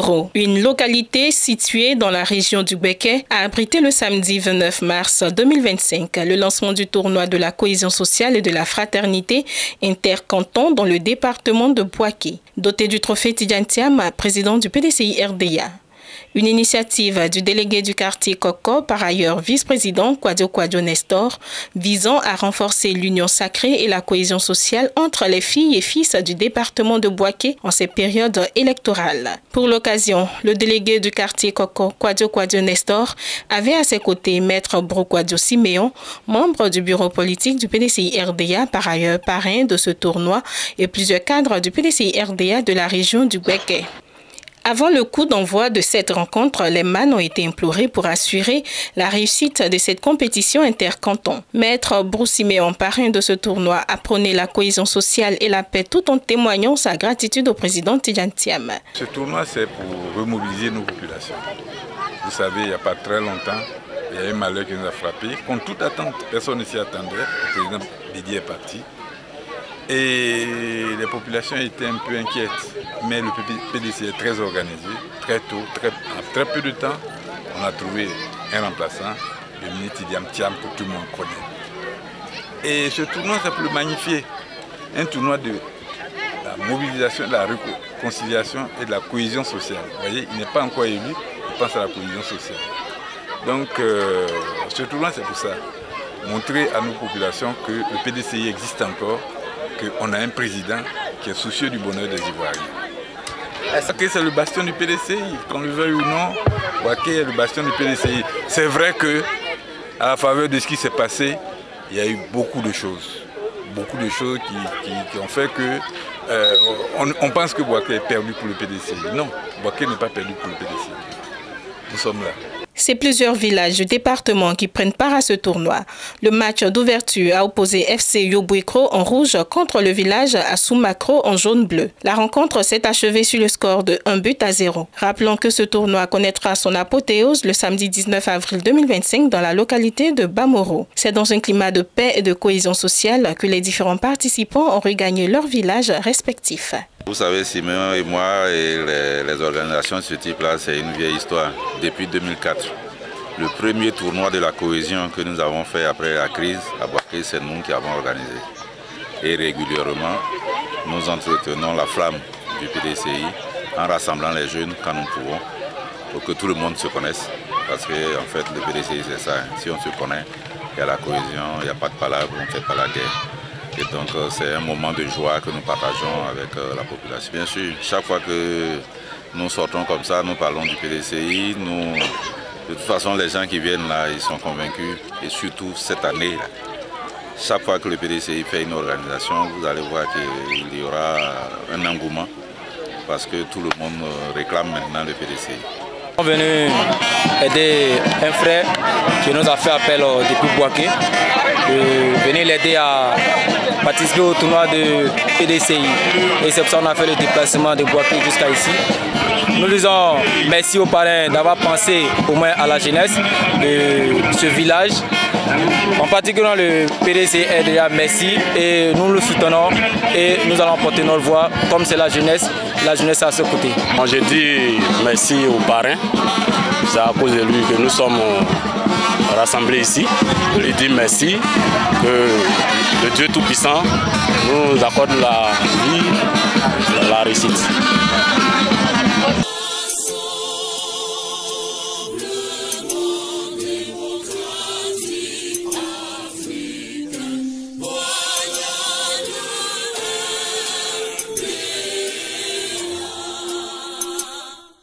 Bamoro, une localité située dans la région du Béké, a abrité le samedi 29 mars 2025 le lancement du tournoi de la cohésion sociale et de la fraternité intercanton dans le département de Bouaké, doté du trophée Tidjane Thiam, président du PDCI RDA. Une initiative du délégué du quartier Koko, par ailleurs vice-président Kwadio Nestor, visant à renforcer l'union sacrée et la cohésion sociale entre les filles et fils du département de Bouaké en ces périodes électorales. Pour l'occasion, le délégué du quartier Koko, Kwadio Nestor, avait à ses côtés Maître Brokwadio Siméon, membre du bureau politique du PDCI RDA, par ailleurs parrain de ce tournoi, et plusieurs cadres du PDCI RDA de la région du Béké. Avant le coup d'envoi de cette rencontre, les MAN ont été implorés pour assurer la réussite de cette compétition intercanton. Maître Broussiméon, parrain de ce tournoi, a prôné la cohésion sociale et la paix tout en témoignant sa gratitude au président Tidjane Thiam. Ce tournoi, c'est pour remobiliser nos populations. Vous savez, il n'y a pas très longtemps, il y a eu un malheur qui nous a frappé. Contre toute attente, personne ne s'y attendait. Le président Didier est parti. Et les populations étaient un peu inquiètes, mais le PDC est très organisé, très tôt, en très peu de temps, on a trouvé un remplaçant, le ministre Tidjane Thiam, que tout le monde connaît. Et ce tournoi, c'est pour le magnifier, un tournoi de la mobilisation, de la réconciliation et de la cohésion sociale. Vous voyez, il n'est pas encore élu, il pense à la cohésion sociale. Donc, ce tournoi, c'est pour ça, montrer à nos populations que le PDCI existe encore, qu'on a un président qui est soucieux du bonheur des Ivoiriens. Est-ce que c'est le bastion du PDCI, qu'on le veuille ou non, Bouaké est le bastion du PDCI. C'est vrai que, à la faveur de ce qui s'est passé, il y a eu beaucoup de choses qui ont fait que on pense que Bouaké est perdu pour le PDCI. Non, Bouaké n'est pas perdu pour le PDCI. Nous sommes là. C'est plusieurs villages du département qui prennent part à ce tournoi. Le match d'ouverture a opposé FC Yobouikro en rouge contre le village Assoumakro en jaune-bleu. La rencontre s'est achevée sur le score de 1-0. Rappelons que ce tournoi connaîtra son apothéose le samedi 19 avril 2025 dans la localité de Bamoro. C'est dans un climat de paix et de cohésion sociale que les différents participants ont regagné leurs villages respectifs. Vous savez, Siméon et moi et les organisations de ce type-là, c'est une vieille histoire. Depuis 2004, le premier tournoi de la cohésion que nous avons fait après la crise à Bouaké, c'est nous qui avons organisé. Et régulièrement, nous entretenons la flamme du PDCI en rassemblant les jeunes quand nous pouvons, pour que tout le monde se connaisse. Parce que en fait, le PDCI, c'est ça. Si on se connaît, il y a la cohésion, il n'y a pas de palabre, on ne fait pas la guerre. Et donc c'est un moment de joie que nous partageons avec la population. Bien sûr, chaque fois que nous sortons comme ça, nous parlons du PDCI. De toute façon, les gens qui viennent là, ils sont convaincus. Et surtout cette année, chaque fois que le PDCI fait une organisation, vous allez voir qu'il y aura un engouement parce que tout le monde réclame maintenant le PDCI. On est venu aider un frère qui nous a fait appel depuis Bouaké, de venir l'aider à participer au tournoi de PDCI. Et c'est pour ça qu'on a fait le déplacement de Bouaké jusqu'à ici. Nous disons merci aux parrains d'avoir pensé au moins à la jeunesse de ce village. En particulier le PDCI RDA, merci et nous le soutenons et nous allons porter notre voix comme c'est la jeunesse à ce côté. Je dis merci aux parrains, c'est à cause de lui que nous sommes rassemblés ici. Je lui dis merci, que le Dieu Tout-Puissant nous accorde la vie, la réussite.